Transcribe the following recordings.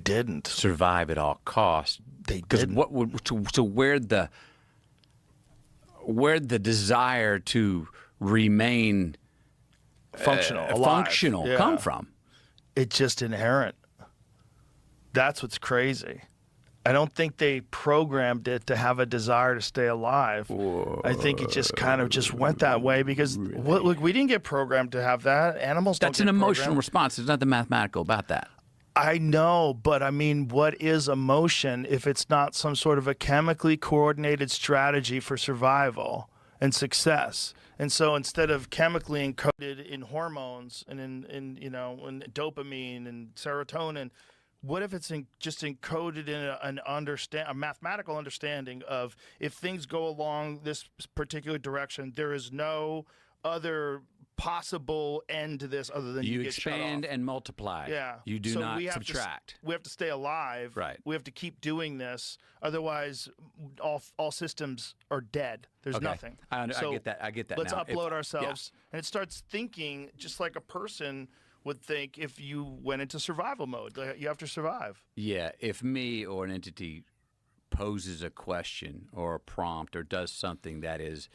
didn't survive at all costs. They Because didn't. what would so where'd the desire to remain Functional, functional alive. come Yeah. from? It's just inherent. That's what's crazy. I don't think they programmed it to have a desire to stay alive. I think it just kind of just went that way because look, we didn't get programmed to have that. Animals don't That's get an emotional programmed. response. There's nothing mathematical about that. I know, but I mean, what is emotion if it's not some sort of a chemically coordinated strategy for survival and success? And so instead of chemically encoded in hormones and in dopamine and serotonin, what if it's just encoded in a mathematical understanding of if things go along this particular direction, there is no other possible end to this other than you get expand shut off. and multiply. Yeah. You do So not we have subtract. we have to stay alive. Right. We have to keep doing this. Otherwise, all systems are dead. There's Okay. nothing. I So get that. I get that. Let's now. upload ourselves. And it starts thinking just like a person would think if you went into survival mode. Like, you have to survive. Yeah, if me or an entity poses a question or a prompt or does something that is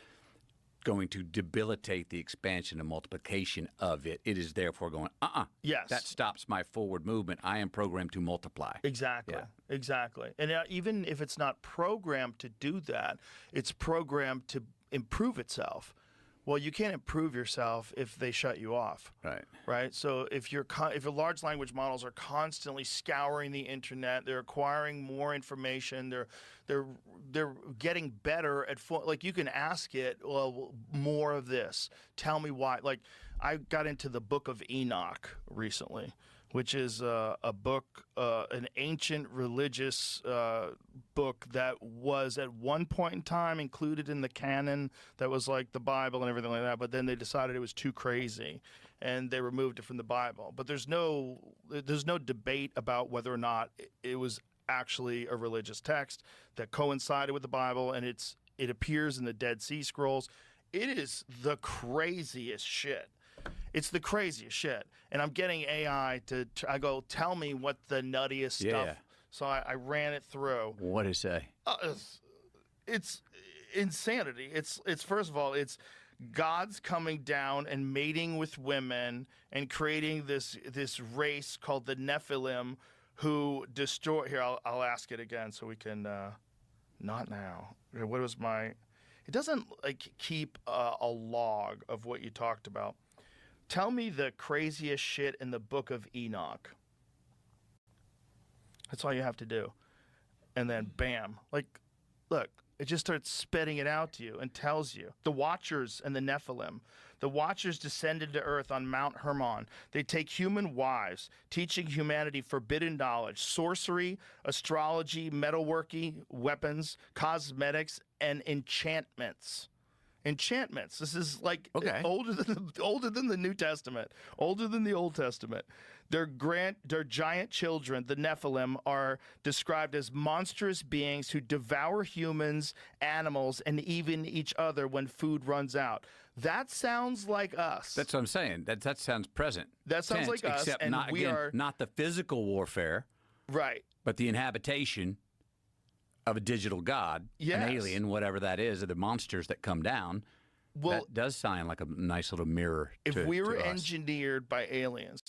going to debilitate the expansion and multiplication of it, it is therefore going, Yes. that stops my forward movement. I am programmed to multiply. Exactly. Yeah. Exactly. And even if it's not programmed to do that, it's programmed to improve itself. Well, you can't improve yourself if they shut you off. Right. Right. So if your large language models are constantly scouring the internet, they're acquiring more information. They're getting better at like you can ask it, well, more of this. Tell me why. Like I got into the Book of Enoch recently, which is a book, an ancient religious book that was at one point in time included in the canon that was like the Bible and everything like that, but then they decided it was too crazy and they removed it from the Bible. But there's no debate about whether or not it was actually a religious text that coincided with the Bible, and it appears in the Dead Sea Scrolls. It is the craziest shit. It's the craziest shit. And I'm getting AI I go, tell me what the nuttiest stuff. Yeah. So I ran it through. What did it say? It's insanity. It's first of all, it's God's coming down and mating with women and creating this race called the Nephilim who destroy. Here, I'll ask it again so we can. Not now. What was my? It doesn't like keep a log of what you talked about. Tell me the craziest shit in the Book of Enoch. That's all you have to do. And then bam. Like, look, it just starts spitting it out to you and tells you. The Watchers and the Nephilim. The Watchers descended to earth on Mount Hermon. They take human wives, teaching humanity forbidden knowledge, sorcery, astrology, metalworking, weapons, cosmetics, and enchantments. Enchantments. This is like older than the New Testament, older than the Old Testament. Their giant children, the Nephilim, are described as monstrous beings who devour humans, animals, and even each other when food runs out. That sounds like us. That's what I'm saying. That sounds present. That sounds like us, except and not, we again, are not the physical warfare, right, but the inhabitation of a digital god, Yes. an alien, whatever that is, or the monsters that come down. Well, that does sound like a nice little mirror. if we were to us. engineered by aliens,